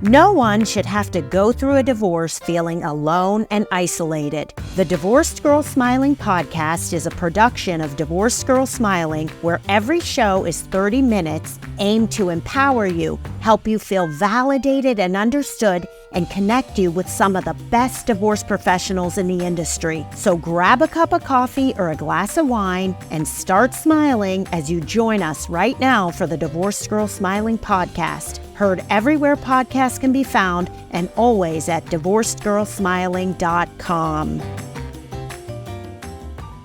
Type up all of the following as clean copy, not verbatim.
No one should have to go through a divorce feeling alone and isolated. The Divorced Girl Smiling podcast is a production of Divorced Girl Smiling, where every show is 30 minutes aimed to empower you, help you feel validated and understood, and connect you with some of the best divorce professionals in the industry. So grab a cup of coffee or a glass of wine and start smiling as you join us right now for the Divorced Girl Smiling podcast. Heard everywhere podcasts can be found and always at divorcedgirlsmiling.com.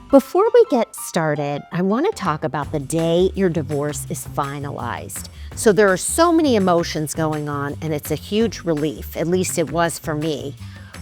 Before we get started, I want to talk about the day your divorce is finalized. So there are so many emotions going on, and it's a huge relief, at least it was for me.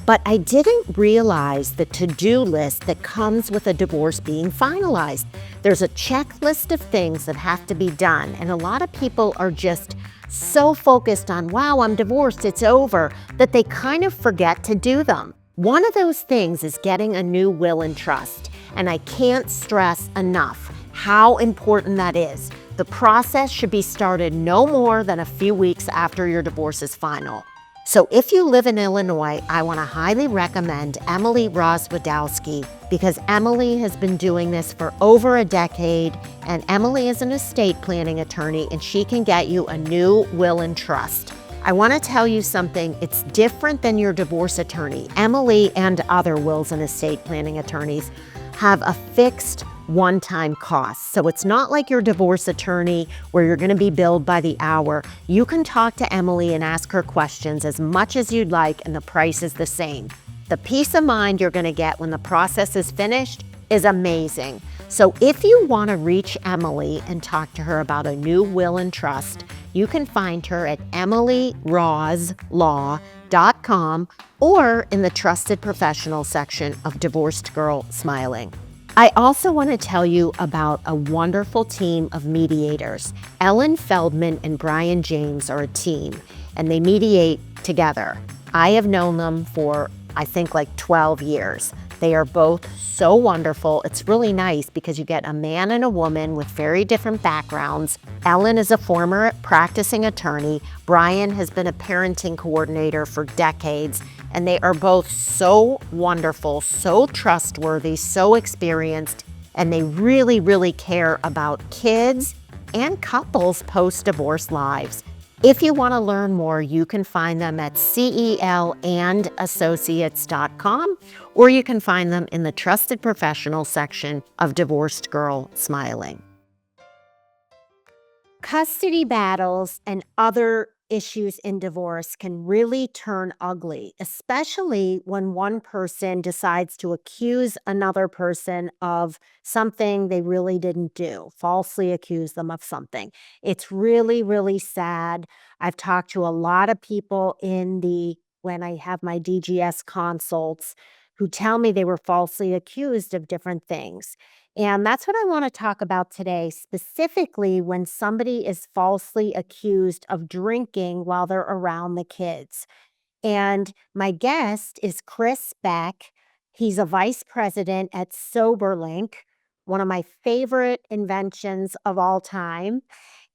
But I didn't realize the to-do list that comes with a divorce being finalized. There's a checklist of things that have to be done, and a lot of people are just so focused on, wow, I'm divorced, it's over, that they kind of forget to do them. One of those things is getting a new will and trust, and I can't stress enough how important that is. The process should be started no more than a few weeks after your divorce is final. So if you live in Illinois, I want to highly recommend Emily Roswadowski, because Emily has been doing this for over a decade, and Emily is an estate planning attorney, and she can get you a new will and trust. I want to tell you something, it's different than your divorce attorney. Emily and other wills and estate planning attorneys have a fixed one-time cost. So it's not like your divorce attorney where you're going to be billed by the hour. You can talk to Emily and ask her questions as much as you'd like, and the price is the same. The peace of mind you're going to get when the process is finished is amazing. So if you want to reach Emily and talk to her about a new will and trust, you can find her at emilyroslaw.com or in the Trusted Professional section of Divorced Girl Smiling. I also want to tell you about a wonderful team of mediators. Ellen Feldman and Brian James are a team, and they mediate together. I have known them for, I think, like 12 years. They are both so wonderful. It's really nice because you get a man and a woman with very different backgrounds. Ellen is a former practicing attorney. Brian has been a parenting coordinator for decades. And they are both so wonderful, so trustworthy, so experienced, and they really, really care about kids and couples' post-divorce lives. If you want to learn more, you can find them at celandassociates.com, or you can find them in the Trusted Professional section of Divorced Girl Smiling. Custody battles and other issues in divorce can really turn ugly, especially when one person decides to accuse another person of something they really didn't do, falsely accuse them of something. It's really, really sad. I've talked to a lot of people when I have my DGS consults who tell me they were falsely accused of different things. And that's what I want to talk about today, specifically when somebody is falsely accused of drinking while they're around the kids. And my guest is Chris Beck. He's a vice president at Soberlink, one of my favorite inventions of all time.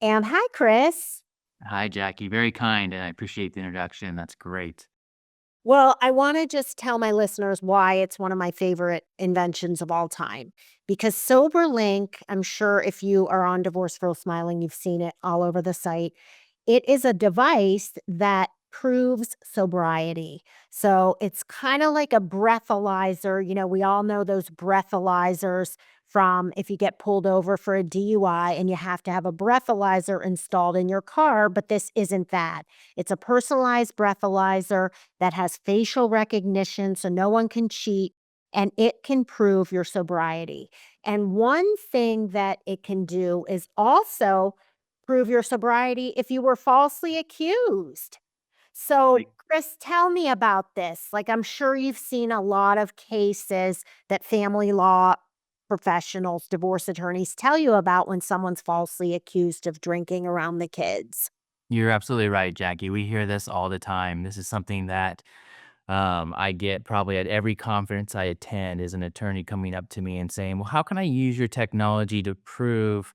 And hi, Chris. Hi, Jackie. Very kind, and I appreciate the introduction. That's great. Well, I want to just tell my listeners why it's one of my favorite inventions of all time. Because SoberLink, I'm sure if you are on Divorce Girl Smiling, you've seen it all over the site. It is a device that proves sobriety. So it's kind of like a breathalyzer. You know, we all know those breathalyzers from if you get pulled over for a DUI and you have to have a breathalyzer installed in your car, but this isn't that. It's a personalized breathalyzer that has facial recognition so no one can cheat, and it can prove your sobriety. And one thing that it can do is also prove your sobriety if you were falsely accused. So, Like, Chris, tell me about this. Like, I'm sure you've seen a lot of cases that family law professionals, divorce attorneys tell you about when someone's falsely accused of drinking around the kids. you're absolutely right, Jackie. We hear this all the time. This is something that I get probably at every conference I attend is an attorney coming up to me and saying, well, how can I use your technology to prove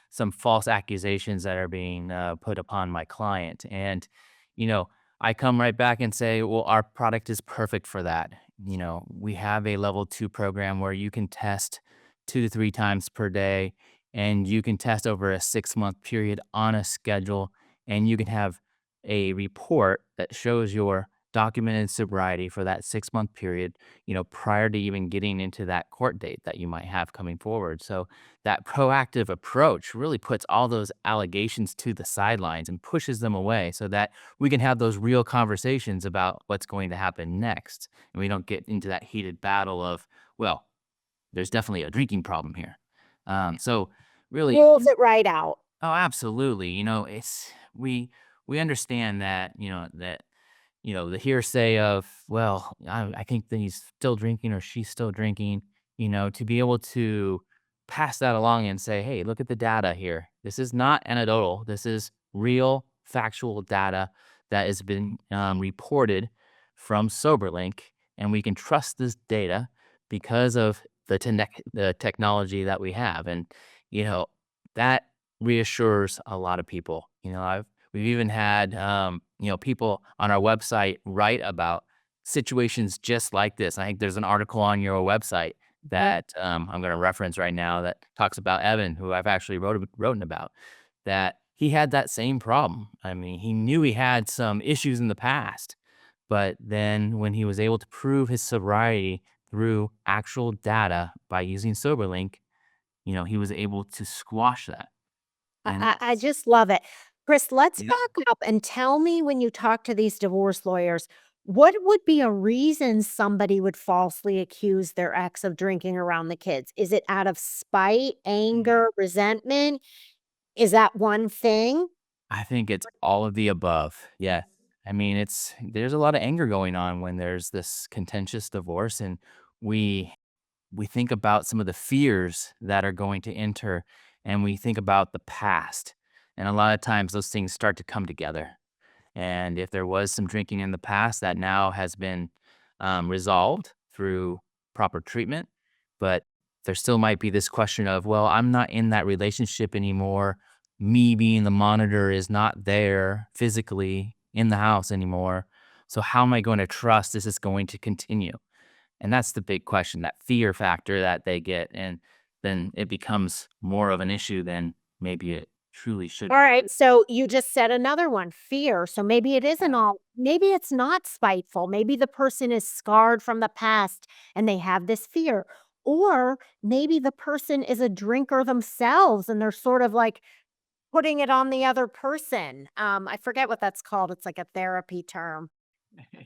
some false accusations that are being put upon my client? And, you know, I come right back and say, well, our product is perfect for that. We have a level 2 program where you can test 2 to 3 times per day, and you can test over a 6-month period on a schedule, and you can have a report that shows your documented sobriety for that 6-month period, prior to even getting into that court date that you might have coming forward. So that proactive approach really puts all those allegations to the sidelines and pushes them away so that we can have those real conversations about what's going to happen next. And we don't get into that heated battle of, well, there's definitely a drinking problem here. So really, Rules it right out. oh, absolutely. We understand that, the hearsay of, well, I think that he's still drinking or she's still drinking, to be able to pass that along and say, hey, look at the data here. This is not anecdotal. This is real factual data that has been reported from Soberlink. And we can trust this data because of the technology that we have. And, you know, that reassures a lot of people. We've even had, people on our website write about situations just like this. I think there's an article on your website that I'm going to reference right now that talks about Evan, who I've actually written about, that he had that same problem. I mean, he knew he had some issues in the past, but then when he was able to prove his sobriety through actual data by using SoberLink, he was able to squash that. And I just love it. Chris, let's yeah. back up and tell me when you talk to these divorce lawyers, what would be a reason somebody would falsely accuse their ex of drinking around the kids? Is it out of spite, anger, resentment? Is that one thing? I think it's all of the above. Yeah. I mean, there's a lot of anger going on when there's this contentious divorce, and we think about some of the fears that are going to enter, and we think about the past. And a lot of times those things start to come together. And if there was some drinking in the past, that now has been resolved through proper treatment, but there still might be this question of, well, I'm not in that relationship anymore. Me being the monitor is not there physically in the house anymore. So how am I going to trust this is going to continue? And that's the big question, that fear factor that they get. And then it becomes more of an issue than maybe it truly should All be. right, so you just said another one, fear. So maybe it isn't all, maybe it's not spiteful. Maybe the person is scarred from the past and they have this fear. Or maybe the person is a drinker themselves and they're sort of like putting it on the other person. I forget what that's called. It's like a therapy term.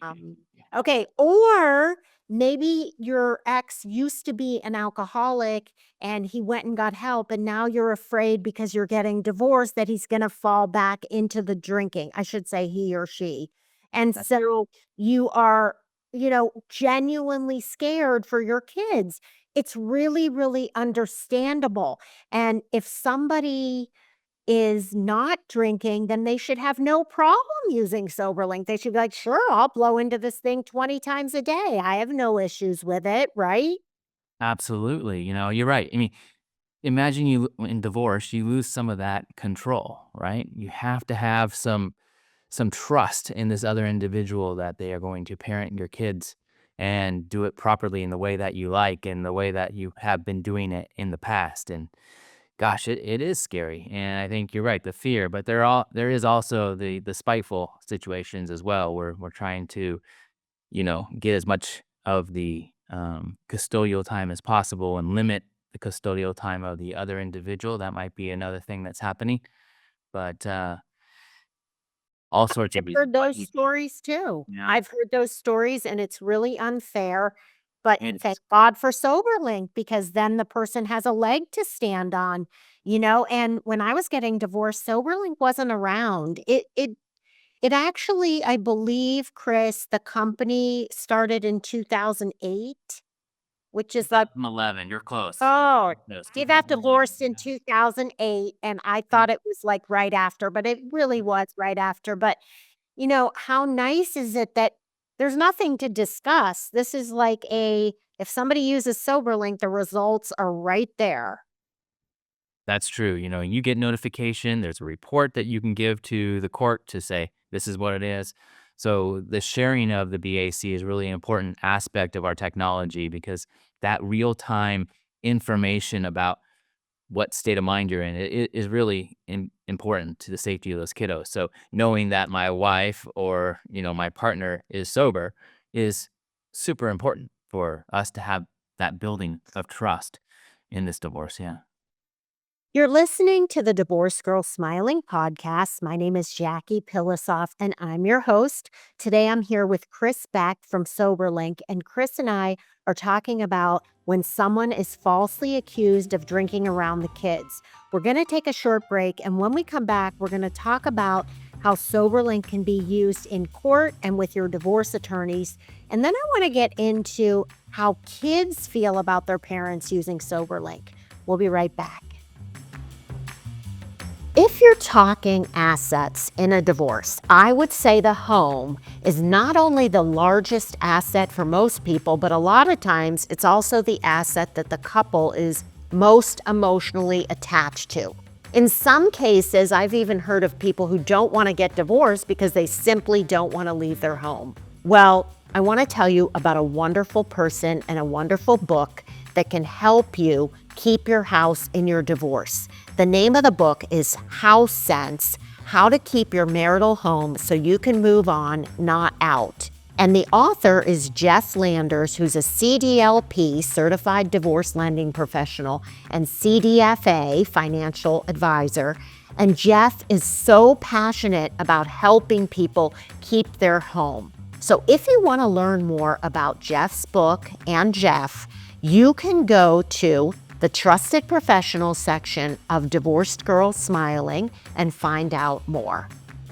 Um, okay, or maybe your ex used to be an alcoholic and he went and got help, and now you're afraid because you're getting divorced that he's going to fall back into the drinking. I should say he or she. And That's so you are, genuinely scared for your kids. It's really, really understandable. And if somebody is not drinking, then they should have no problem using SoberLink. They should be like, "Sure, I'll blow into this thing 20 times a day. I have no issues with it," right? absolutely. You're right. I mean, imagine you in divorce, you lose some of that control, right? You have to have some trust in this other individual that they are going to parent your kids and do it properly in the way that you like and the way that you have been doing it in the past. And gosh, it is scary. And I think you're right, the fear, but there is also the spiteful situations as well where we're trying to, get as much of the custodial time as possible and limit the custodial time of the other individual. That might be another thing that's happening. But all sorts I've of reasons heard why those you stories too. yeah. I've heard those stories, and it's really unfair, but It thank is. God for SoberLink because then the person has a leg to stand on, and when I was getting divorced, SoberLink wasn't around. It actually, I believe, Chris, the company started in 2008, which is like 2011, you're close. oh, No, it's see, got 2011, divorced in yeah. 2008, and I Mhm. thought it was, like, right after, but it really was right after, but, how nice is it that there's nothing to discuss? This is like if somebody uses SoberLink, the results are right there. That's true, and you get notification, there's a report that you can give to the court to say, "This is what it is." So the sharing of the BAC is really an important aspect of our technology because that real time information about what state of mind you're in is really important to the safety of those kiddos. So knowing that my wife or my partner is sober is super important for us to have that building of trust in this divorce. Yeah. You're listening to the Divorce Girl Smiling podcast. My name is Jackie Pilosoff, and I'm your host. Today, I'm here with Chris Beck from Soberlink, and Chris and I are talking about when someone is falsely accused of drinking around the kids. We're going to take a short break, and when we come back, we're going to talk about how Soberlink can be used in court and with your divorce attorneys. And then I want to get into how kids feel about their parents using Soberlink. We'll be right back. If you're talking assets in a divorce, I would say the home is not only the largest asset for most people, but a lot of times it's also the asset that the couple is most emotionally attached to. In some cases, I've even heard of people who don't want to get divorced because they simply don't want to leave their home. Well, I want to tell you about a wonderful person and a wonderful book that can help you keep your house in your divorce. The name of the book is House Sense: How to Keep Your Marital Home So You Can Move On, Not Out. And the author is Jeff Landers, who's a CDLP, Certified Divorce Lending Professional, and CDFA, Financial Advisor. And Jeff is so passionate about helping people keep their home. So if you want to learn more about Jeff's book and Jeff, you can go to the Trusted Professional section of Divorced Girl Smiling and find out more.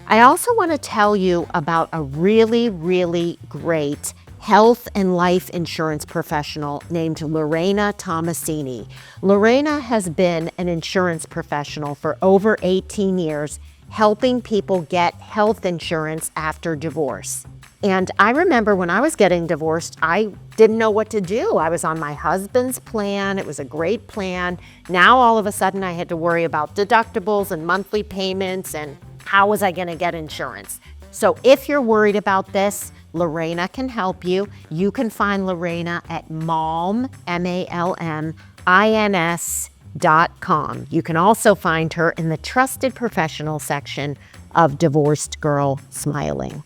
I also want to tell you about a really, really great health and life insurance professional named Lorena Tomasini. Lorena has been an insurance professional for over 18 years, helping people get health insurance after divorce. And I remember when I was getting divorced, I didn't know what to do. I was on my husband's plan. It was a great plan. Now, all of a sudden, I had to worry about deductibles and monthly payments and how was I going to get insurance. So if you're worried about this, Lorena can help you. You can find Lorena at Malm, MALMINS.com. You can also find her in the Trusted Professional section of Divorced Girl Smiling.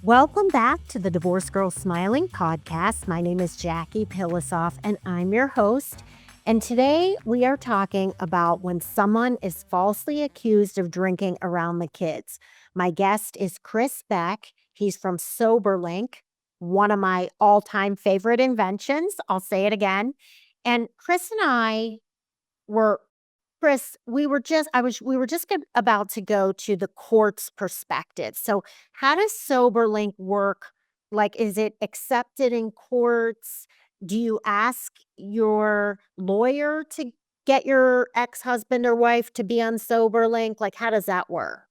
Welcome back to the Divorce Girl Smiling podcast. My name is Jackie Pilosoff, and I'm your host. And today we are talking about when someone is falsely accused of drinking around the kids. My guest is Chris Beck. He's from Soberlink, one of my all-time favorite inventions. I'll say it again. And Chris and I were Chris, we were just about to go to the court's perspective. So, how does SoberLink work? Like, is it accepted in courts? Do you ask your lawyer to get your ex-husband or wife to be on SoberLink? Like, how does that work?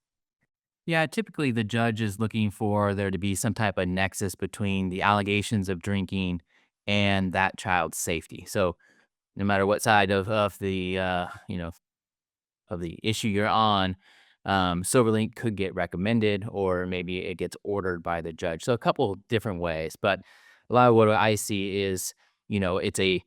Yeah, typically the judge is looking for there to be some type of nexus between the allegations of drinking and that child's safety. So no matter what side of the of the issue you're on, Soberlink could get recommended or maybe it gets ordered by the judge. So a couple different ways, but a lot of what I see is it's a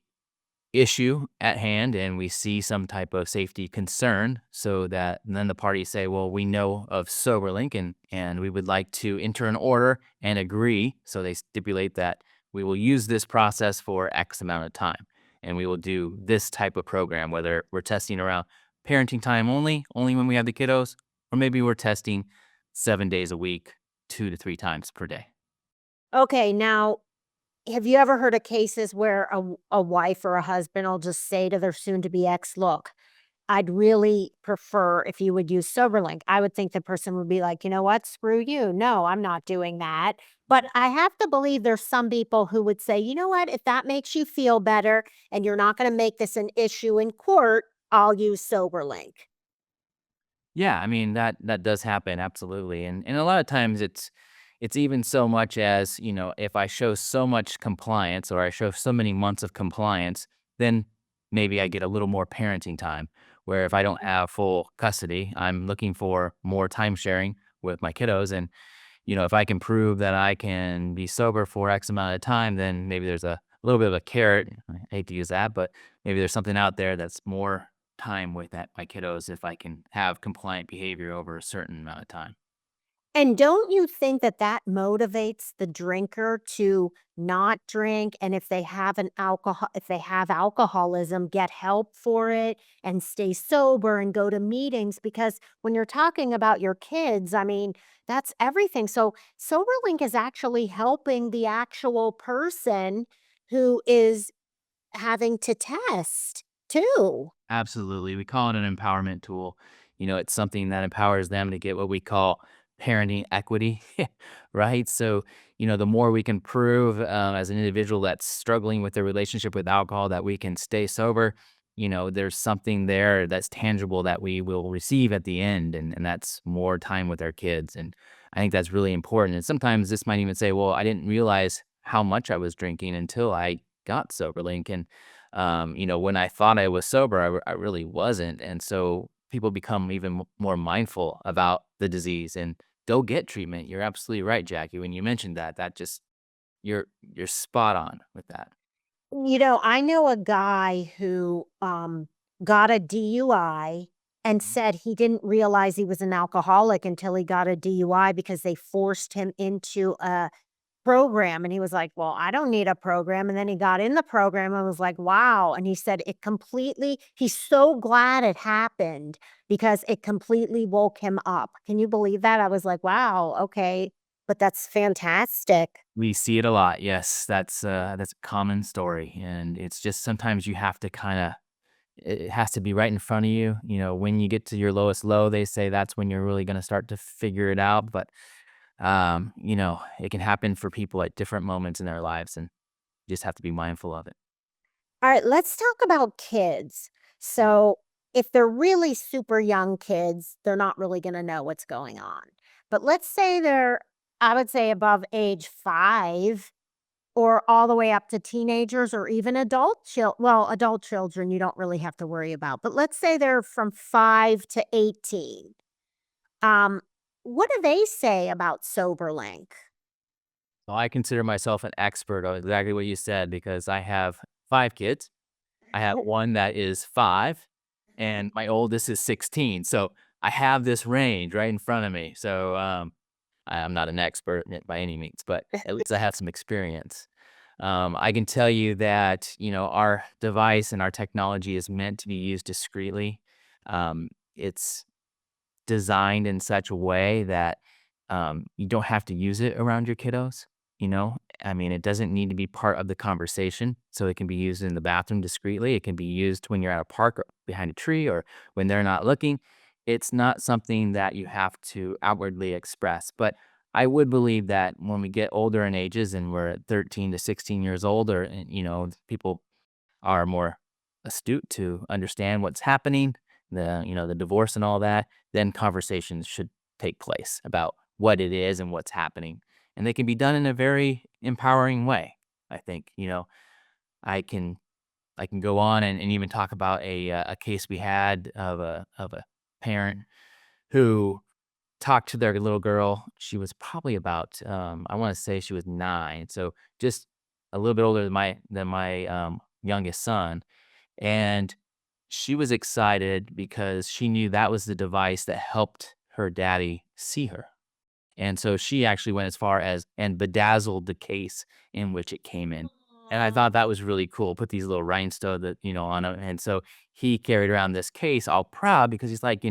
issue at hand and we see some type of safety concern so that then the parties say, well, we know of SoberLink and we would like to enter an order and agree. So they stipulate that we will use this process for X amount of time and we will do this type of program, whether we're testing around parenting time only when we have the kiddos, or maybe we're testing 7 days a week, 2 to 3 times per day. Okay, now have you ever heard of cases where a wife or a husband will just say to their soon-to-be ex, "Look, I'd really prefer if you would use SoberLink." I would think the person would be like, "You know what? Screw you. No, I'm not doing that." But I have to believe there's some people who would say, "You know what? If that makes you feel better and you're not gonna make this an issue in court, I'll use SoberLink." Yeah, I mean that does happen absolutely, and a lot of times it's even so much as if I show so much compliance or I show so many months of compliance, then maybe I get a little more parenting time. where if I don't have full custody, I'm looking for more time sharing with my kiddos. And, if I can prove that I can be sober for X amount of time, then maybe there's a little bit of a carrot. I hate to use that, but maybe there's something out there that's more time with my kiddos if I can have compliant behavior over a certain amount of time. And don't you think that that motivates the drinker to not drink, and if they have alcoholism, get help for it and stay sober and go to meetings? Because when you're talking about your kids, I mean, that's everything. So SoberLink is actually helping the actual person who is having to test too. Absolutely. We call it an empowerment tool. It's something that empowers them to get what we call parenting equity, right? So, the more we can prove as an individual that's struggling with their relationship with alcohol that we can stay sober, there's something there that's tangible that we will receive at the end. And that's more time with our kids. And I think that's really important. And sometimes this might even say, well, I didn't realize how much I was drinking until I got sober, Lincoln. When I thought I was sober, I really wasn't. And so people become even more mindful about the disease and go get treatment. You're absolutely right, Jackie. When you mentioned that, you're spot on with that. I know a guy who, got a DUI and Mhm. said he didn't realize he was an alcoholic until he got a DUI because they forced him into a program, and he was like, "Well, I don't need a program," and then he got in the program and was like, "Wow," and he said he's so glad it happened because it completely woke him up. Can you believe that? I was like, "Wow, okay," but that's fantastic. We see it a lot. Yes, that's a common story, and it's just sometimes you have to kind of it has to be right in front of you. When you get to your lowest low, they say that's when you're really going to start to figure it out. But it can happen for people at different moments in their lives, and you just have to be mindful of it. Alright, let's talk about kids. So, if they're really super young kids, they're not really gonna know what's going on. But let's say they're, I would say, above age 5 or all the way up to teenagers or even adult children you don't really have to worry about. But let's say they're from 5 to 18. Um, what do they say about SoberLink? So I consider myself an expert on exactly what you said because I have 5 kids. I have one that is 5, and my oldest is 16. So I have this range right in front of me. So, I'm not an expert in it by any means, but at least I have some experience. I can tell you that, our device and our technology is meant to be used discreetly. It's designed in such a way that, you don't have to use it around your kiddos, you know? I mean, it doesn't need to be part of the conversation, so it can be used in the bathroom discreetly. It can be used when you're at a park or behind a tree or when they're not looking. It's not something that you have to outwardly express, but I would believe that when we get older in ages and we're at 13 to 16 years old or, and, people are more astute to understand what's happening, the divorce and all that, then conversations should take place about what it is and what's happening. And they can be done in a very empowering way. I think, I can I can go on and even talk about a case we had of a parent who talked to their little girl. She was probably about I want to say she was 9, so just a little bit older than my youngest son, and she was excited because she knew that was the device that helped her daddy see her. And so she actually went as far as and bedazzled the case in which it came in. And I thought that was really cool. Put these little rhinestone that, on it. And so he carried around this case all proud because he's like,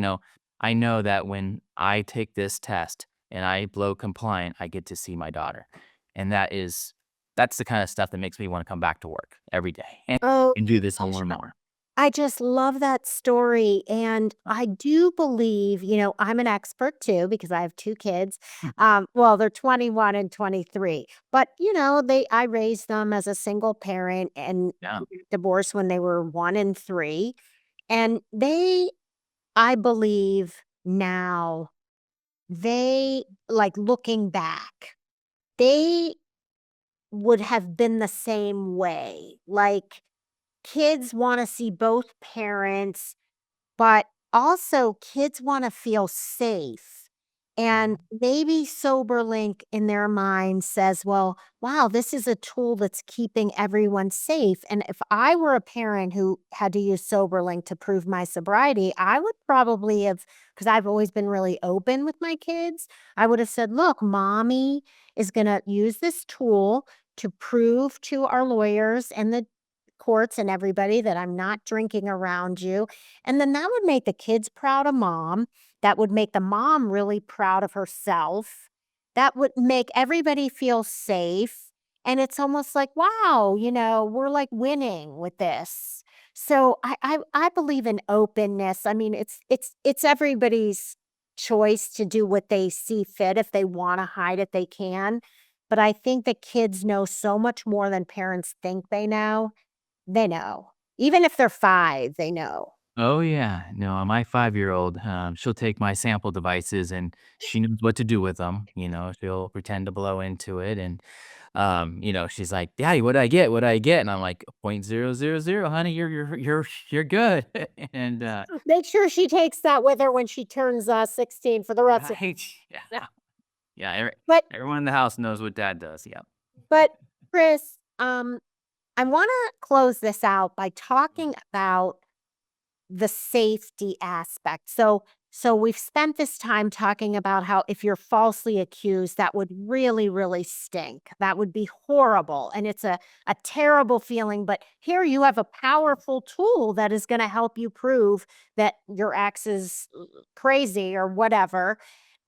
I know that when I take this test and I blow compliant, I get to see my daughter. And that's the kind of stuff that makes me want to come back to work every day Oh, and do this gosh. more and more. I just love that story, and I do believe, I'm an expert too because I have 2 kids. Well, they're 21 and 23, but, I raised them as a single parent and Yeah. divorced when they were 1 and 3, and I believe now, like, looking back, they would have been the same way. Like, kids wanna see both parents but also kids want to feel safe. And Mhm. maybe SoberLink in their mind says, well, wow, this is a tool that's keeping everyone safe. And if I were a parent who had to use SoberLink to prove my sobriety, I would probably have, because I've always been really open with my kids, I would have said, look, mommy is going to use this tool to prove to our lawyers and the courts and everybody that I'm not drinking around you. And then that would make the kids proud of mom. That would make the mom really proud of herself. That would make everybody feel safe. And it's almost like, wow, we're like winning with this. So I believe in openness. I mean, it's everybody's choice to do what they see fit. If they want to hide it, they can. But I think the kids know so much more than parents think they know. They know. Even if they're 5, they know. Oh, yeah. No, my 5-year-old, she'll take my sample devices and she knows what to do with them. She'll pretend to blow into it and, she's like, "Daddy, what did I get? What did I get?" And I'm like, "0.000, honey, you're good." And, Make sure she takes that with her when she turns, 16 for the rest of right. yeah. Yeah. Yeah, But everyone in the house knows what dad does. Yep. but, Chris, I wanna close this out by Mm. talking about the safety aspect. So we've spent this time talking about how if you're falsely accused, that would really, really stink. That would be horrible. And it's a terrible feeling. But here you have a powerful tool that is going to help you prove that your ex is crazy or whatever.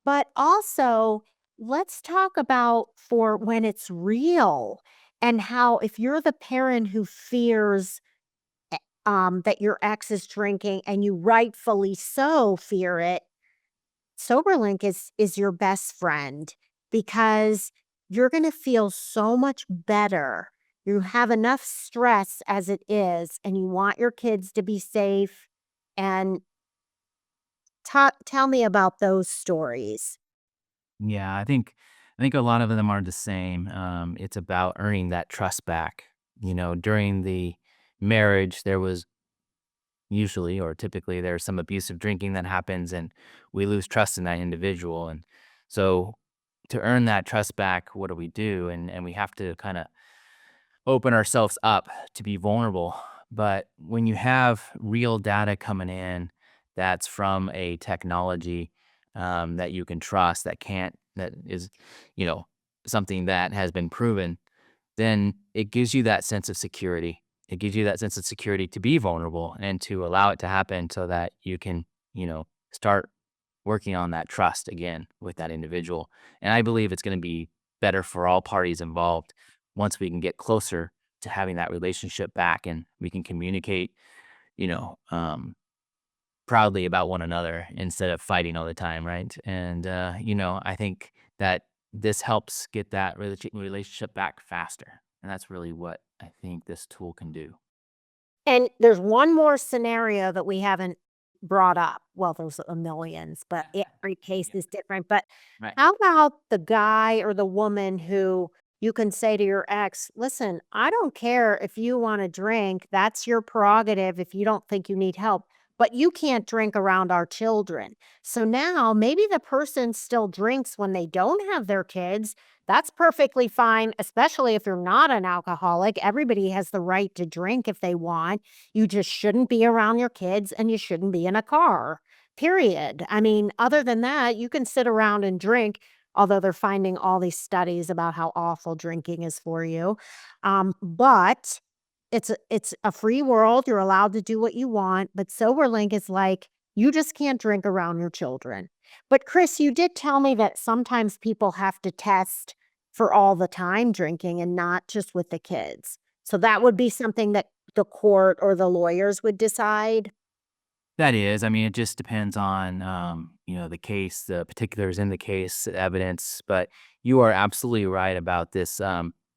But also, let's talk about for when it's real and how if you're the parent who fears that your ex is drinking and you rightfully so fear it, SoberLink is your best friend because you're going to feel so much better. You have enough stress as it is, and you want your kids to be safe. And tell me about those stories. Yeah, I think a lot of them are the same. It's about earning that trust back. During the marriage, there was usually or typically there's some abusive drinking that happens and we lose trust in that individual. And so to earn that trust back, what do we do? And we have to kind of open ourselves up to be vulnerable. But when you have real data coming in that's from a technology that you can trust, that is, you know, something that has been proven, then it gives you that sense of security. It gives you that sense of security to be vulnerable and to allow it to happen so that you can, start working on that trust again with that individual. And I believe it's going to be better for all parties involved once we can get closer to having that relationship back and we can communicate, you know, um, proudly about one another instead of fighting all the time. Right. And, I think that this helps get that relationship back faster. And that's really what I think this tool can do. And there's one more scenario that we haven't brought up. Well, there's a millions, but every case Yeah. is different. But Right. how about the guy or the woman who you can say to your ex, listen, I don't care if you want to drink. That's your prerogative if you don't think you need help, but you can't drink around our children. So now maybe the person still drinks when they don't have their kids. That's perfectly fine, especially if you're not an alcoholic. Everybody has the right to drink if they want. You just shouldn't be around your kids and you shouldn't be in a car, period. I mean, other than that, you can sit around and drink, although they're finding all these studies about how awful drinking is for you. But it's a free world. You're allowed to do what you want. But SoberLink is like, you just can't drink around your children. But Chris, you did tell me that sometimes people have to test for all the time drinking and not just with the kids. So that would be something that the court or the lawyers would decide? That is, I mean, it just depends on, the case, the particulars in the case, the evidence. But you are absolutely right about this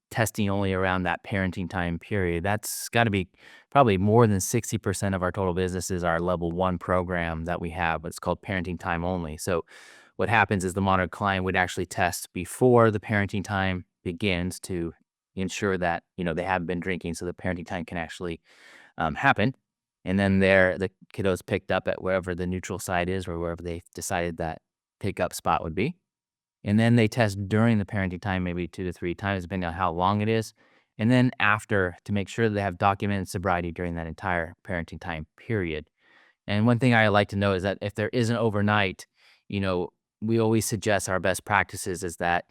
testing only around that parenting time period. That's got to be probably more than 60% of our total business is our level one program that we have. It's called parenting time only. So what happens is the monitored client would actually test before the parenting time begins to ensure that, they haven't been drinking so the parenting time can actually happen. And then the kiddo's picked up at wherever the neutral site is or wherever they've decided that pickup spot would be. And then they test during the parenting time, maybe 2 to 3 times, depending on how long it is. And then after to make sure they have documented sobriety during that entire parenting time period. And one thing I like to know is that if there is an overnight, you know, we always suggest our best practices is that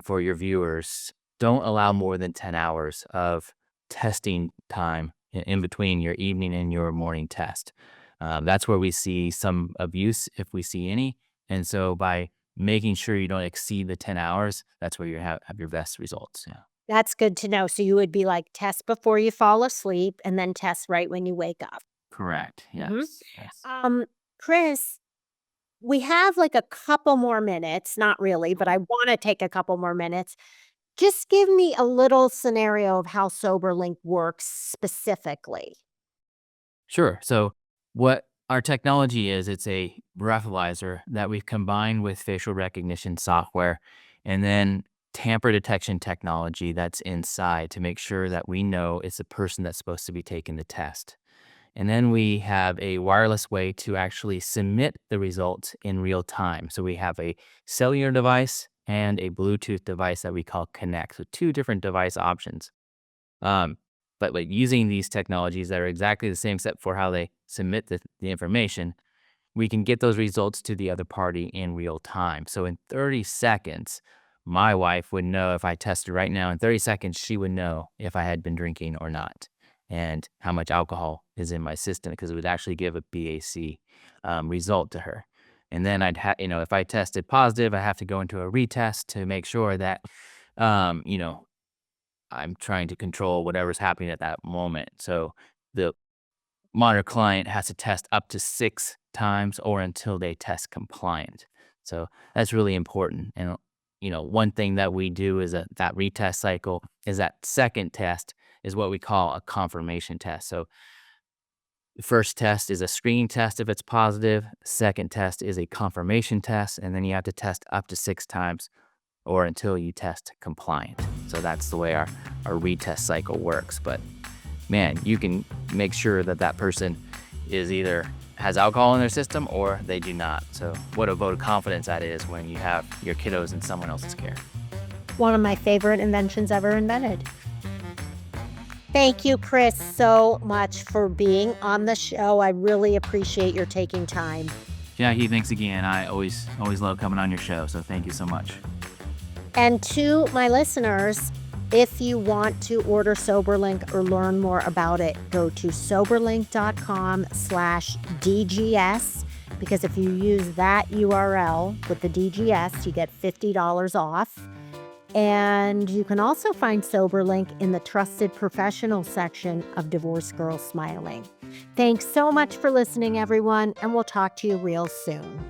for your viewers, don't allow more than 10 hours of testing time in between your evening and your morning test. That's where we see some abuse, if we see any. And so by making sure you don't exceed the 10 hours, that's where you have your best results. Yeah. That's good to know. So you would be like, test before you fall asleep and then test right when you wake up. Correct. Mhm. Yes. Yes. Chris, we have like a couple more minutes, not really, but I want to take a couple more minutes. Just give me a little scenario of how SoberLink works specifically. Sure. So what our technology is, it's a breathalyzer that we've combined with facial recognition software and then tamper detection technology that's inside to make sure that we know it's the person that's supposed to be taking the test. And then we have a wireless way to actually submit the results in real time. So we have a cellular device and a Bluetooth device that we call Connect. So two different device options. Um, but like using these technologies that are exactly the same except for how they submit the information, we can get those results to the other party in real time. So in 30 seconds, my wife would know if I tested right now. In 30 seconds, she would know if I had been drinking or not and how much alcohol is in my system because it would actually give a BAC result to her. And then if I tested positive, I have to go into a retest to make sure that, you know, I'm trying to control whatever's happening at that moment. So the monitor client has to test up to 6 times or until they test compliant. So that's really important. And one thing that we do is that retest cycle is that second test is what we call a confirmation test. So the first test is a screening test if it's positive. Second test is a confirmation test, and then you have to test up to 6 times or until you test compliant. So that's the way our retest cycle works. But man, you can make sure that that person is either has alcohol in their system or they do not. So what a vote of confidence that is when you have your kiddos in someone else's care. One of my favorite inventions ever invented. Thank you, Chris, so much for being on the show. I really appreciate your taking time. Jackie, thanks again. I always love coming on your show. So thank you so much. And to my listeners, if you want to order SoberLink or learn more about it, go to soberlink.com/DGS, because if you use that URL with the DGS, you get $50 off. And you can also find SoberLink in the Trusted Professional section of Divorced Girls Smiling. Thanks so much for listening, everyone, and we'll talk to you real soon.